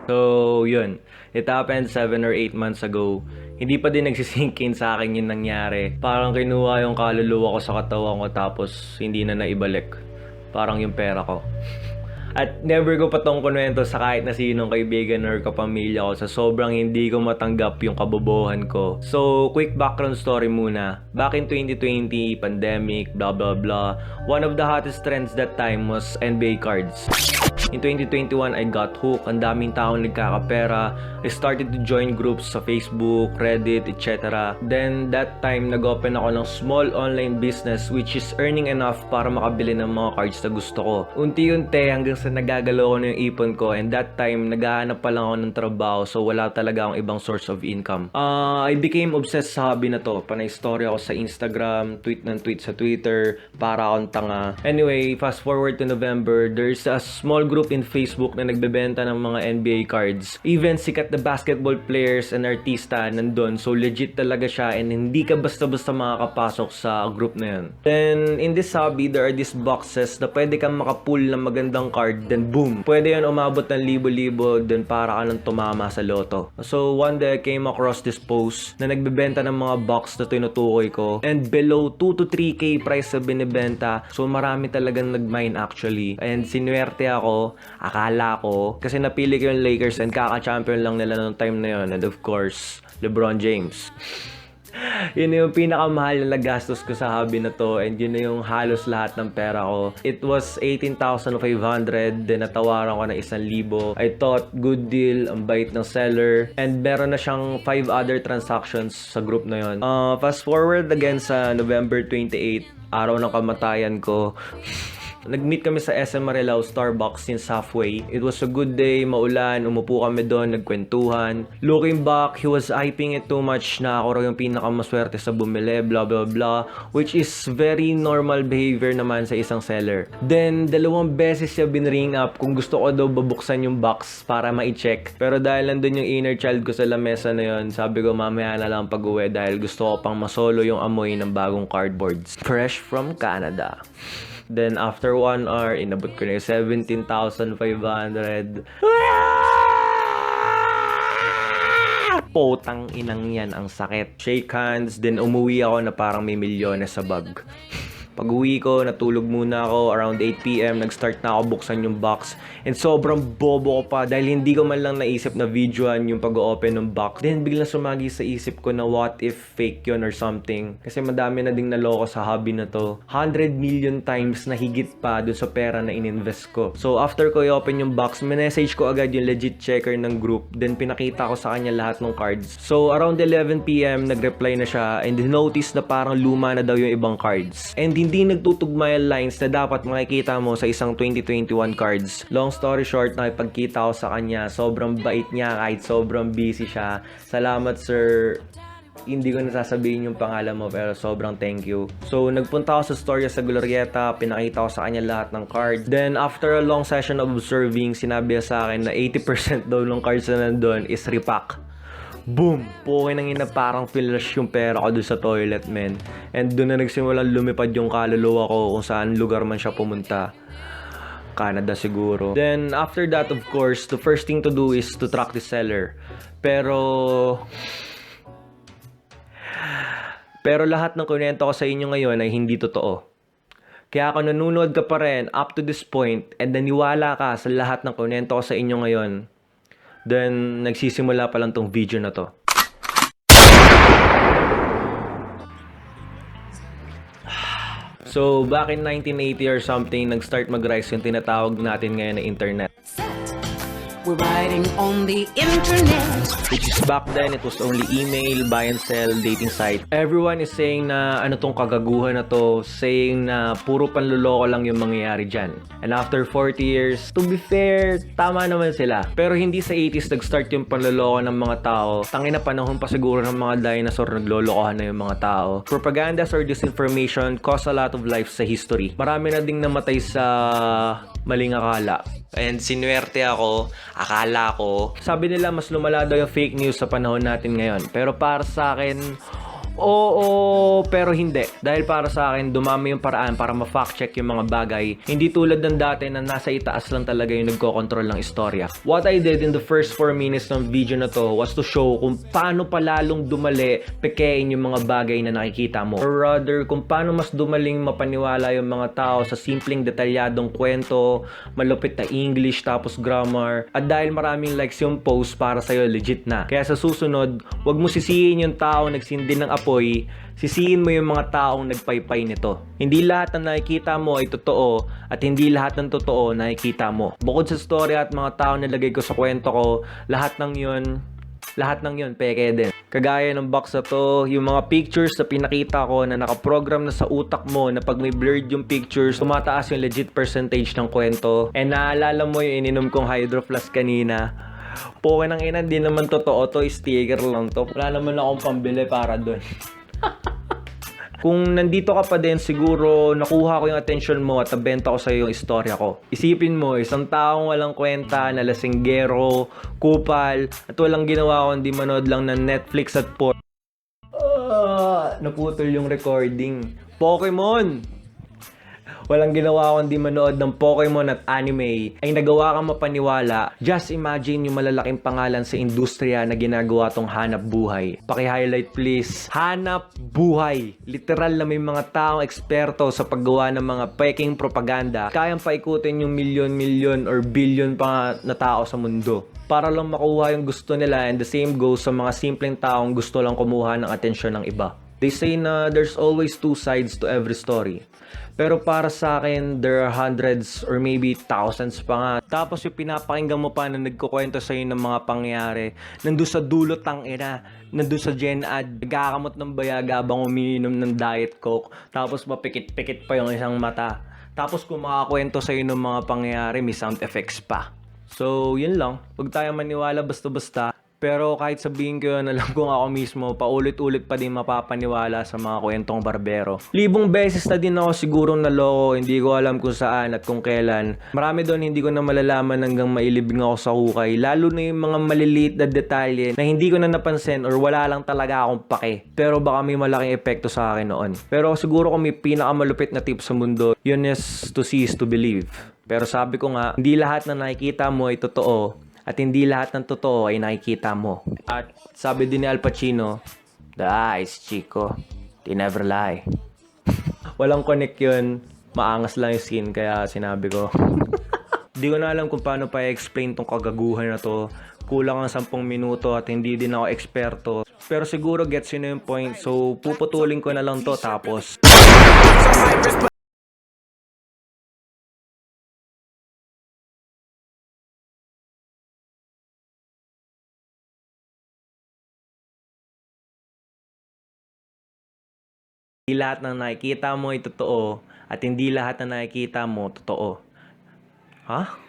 So, yun. It happened 7 or 8 months ago. Hindi pa din nagsisink in sa akin yung nangyari. Parang kinuha yung kaluluwa ko sa katawan ko tapos hindi na naibalik. Parang yung pera ko. At never ko pa tong kunwento sa kahit na sinong kaibigan or kapamilya ko sa sobrang hindi ko matanggap yung kabobohan ko. So, quick background story muna. Back in 2020, pandemic, blah blah blah. One of the hottest trends that time was NBA cards. In 2021, I got hooked. Ang daming taong nagkakapera. I started to join groups sa Facebook, Reddit, etc. Then, that time, nag-open ako ng small online business which is earning enough para makabili ng mga cards na gusto ko. Unti-unti hanggang sa nagagalaw ko na yung ipon ko, and that time, naghahanap pa lang ako ng trabaho so wala talaga akong ibang source of income. I became obsessed sa hobby na to. Panay story ako sa Instagram, tweet ng tweet sa Twitter, para akong tanga. Anyway, fast forward to November, there's a small group in Facebook na nagbebenta ng mga NBA cards. Even sikat na basketball players and artista nandun. So legit talaga siya and hindi ka basta-basta makakapasok sa group na yun. Then in this hobby, there are these boxes na pwede kang makapull ng magandang card. Then boom! Pwede yun umabot ng libo-libo. Then para ka nang tumama sa loto. So one day I came across this post na nagbebenta ng mga box na tinutukoy ko. And below 2 to 3K price na binibenta. So marami talagang nag-mine actually. And sinuwerte ako. Akala ko, kasi napili ko yung Lakers and kaka-champion lang nila noong time na yun. And of course, LeBron James. Yun yung pinakamahal na nagastos ko sa hobby na to, and yun na yung halos lahat ng pera ko. It was 18,500, then natawaran ko na 1,000. I thought, good deal, ang bait ng seller, and meron na siyang 5 other transactions sa group na yun. Fast forward again sa November 28, araw ng kamatayan ko. Nag-meet kami sa SM Marilao Starbucks since halfway. It was a good day, maulan, umupo kami doon, nagkwentuhan. Looking back, he was hyping it too much na ako raw yung pinakamaswerte sa bumili, blah blah blah, which is very normal behavior naman sa isang seller. Then, 2 beses siya binring up kung gusto ko daw babuksan yung box para ma-check. Pero dahil nandun yung inner child ko sa lamesa na yun, sabi ko mamaya na lang pag-uwi dahil gusto ko pang masolo yung amoy ng bagong cardboards. Fresh from Canada. Then, after 1 hour, inabot ko na yung 17,500. Potang inang yan, ang sakit. Shake hands, then umuwi ako na parang may milyones sa bag. Pag-uwi ko, natulog muna ako. Around 8 PM, nag-start na ako buksan yung box. And sobrang bobo ko pa dahil hindi ko man lang naisip na videoan yung pag-open ng box. Then biglang sumagi sa isip ko na what if fake yun or something. Kasi madami na ding naloko sa hobby na to. 100 million times na higit pa dun sa pera na ininvest ko. So after ko i-open yung box, minessage ko agad yung legit checker ng group. Then pinakita ko sa kanya lahat ng cards. So around 11 PM, nag-reply na siya and notice na parang luma na daw yung ibang cards. And hindi nagtutugma yung lines na dapat makikita mo sa isang 2021 cards. Long story short, nakipagkita ko sa kanya. Sobrang bait niya kahit sobrang busy siya. Salamat sir. Hindi ko nasasabihin yung pangalan mo pero sobrang thank you. So nagpunta ako sa storya sa Glorieta. Pinakita ko sa kanya lahat ng card. Then after a long session of observing, sinabi sa akin na 80% daw ng cards na nandun is repack. Boom! Pukin nang ina, parang flash yung pera ko doon sa toilet, men. And doon na nagsimulang lumipad yung kaluluwa ko kung saan lugar man siya pumunta. Canada siguro. Then, after that, of course, the first thing to do is to track the seller. Pero lahat ng kunento ko sa inyo ngayon ay hindi totoo. Kaya kung nanonood ka pa rin up to this point and naniwala ka sa lahat ng kunento ko sa inyo ngayon, then, nagsisimula pa lang tong video na to. So, back in 1980 or something, nag-start mag-rise yung tinatawag natin ngayon na internet. We're riding on the internet. Which is back then, it was only email, buy and sell, dating site. Everyone is saying na ano tong kagaguhan na to, saying na puro panluloko lang yung mangyayari dyan. And after 40 years, to be fair, tama naman sila. Pero hindi sa 80s nag-start yung panluloko ng mga tao. Tangina panahon pa siguro ng mga dinosaur, naglolokohan na yung mga tao. Propagandas or disinformation cause a lot of lives sa history. Marami na ding namatay sa maling akala. And sinuwerte ako, akala ko. Sabi nila mas lumala daw yung fake news sa panahon natin ngayon. Pero para sa akin, Oo, pero hindi. Dahil para sa akin, dumami yung paraan para ma-fact check yung mga bagay. Hindi tulad ng dati na nasa itaas lang talaga yung nagko-control ng istorya. What I did in the first 4 minutes ng video na to was to show kung paano pa lalong dumali, pekein yung mga bagay na nakikita mo. Or rather, kung paano mas dumaling mapaniwala yung mga tao sa simpleng detalyadong kwento, malupit na English tapos grammar. At dahil maraming likes yung post, para sa'yo legit na. Kaya sa susunod, wag mo sisihin yung tao nagsindi ng apoy, sisihin mo yung mga taong nagpaypay nito. Hindi lahat ng nakikita mo ay totoo at hindi lahat ng totoo nakikita mo. Bukod sa story at mga taong nilagay ko sa kwento ko, lahat ng yun peke din. Kagaya ng box na to, yung mga pictures na pinakita ko na nakaprogram na sa utak mo na pag may blurred yung pictures, tumataas yung legit percentage ng kwento. And naalala mo yung ininom kong Hydro Flask kanina. Poke ng ina, di naman totoo to, sticker lang to. Wala naman akong pambili para doon. Kung nandito ka pa din, siguro nakuha ko yung attention mo at nabenta ko sa'yo yung istorya ko. Isipin mo, isang taong walang kwenta, na lasinggero, kupal, at walang ginawa kundi manood lang ng Netflix at porn. Naputol yung recording. Pokemon! Walang ginawa kundi manood ng Pokemon at anime ay nagawa kang mapaniwala. Just imagine yung malalaking pangalan sa industriya na ginagawa tong hanap buhay. Paki-highlight please. Hanap buhay. Literal na may mga taong eksperto sa paggawa ng mga peking propaganda. Kayang paikutin yung milyon-milyon or billion pa na tao sa mundo para lang makuha yung gusto nila, and the same goes sa mga simpleng taong gusto lang kumuha ng atensyon ng iba. They say na there's always two sides to every story. Pero para sa akin, there are hundreds or maybe thousands pa nga. Tapos yung pinapakinggan mo pa na nagkukwento sa'yo ng mga pangyayari, nandun sa dulo tangina, nandun sa Gen Ad, nagkakamot ng bayag habang umiinom ng Diet Coke, tapos mapikit-pikit pa yung isang mata. Tapos kung makakwento sa'yo ng mga pangyayari, may sound effects pa. So, yun lang. Huwag tayo maniwala basta-basta. Pero kahit sabihin ko yun, alam kong ako mismo, paulit-ulit pa din mapapaniwala sa mga kwentong barbero. Libong beses na din ako sigurong naloko, hindi ko alam kung saan at kung kailan. Marami doon hindi ko na malalaman hanggang mailibing ako sa hukay. Lalo na yung mga maliliit na detalye na hindi ko na napansin or wala lang talaga akong pake. Pero baka may malaking epekto sa akin noon. Pero siguro kung may pinakamalupit na tip sa mundo, yun is to see is to believe. Pero sabi ko nga, hindi lahat na nakikita mo ay totoo. At hindi lahat ng totoo ay nakikita mo. At sabi din ni Al Pacino, the eyes, Chico, they never lie. Walang connect yun. Maangas lang yung scene, kaya sinabi ko. Di ko na alam kung paano pa i-explain tong kagaguhan na to. Kulang ang 10 minuto at hindi din ako eksperto. Pero siguro gets yun na yung point. So, puputulin ko na lang to tapos... Hindi lahat ng nakikita mo ay totoo at hindi lahat ng nakikita mo totoo. Ha?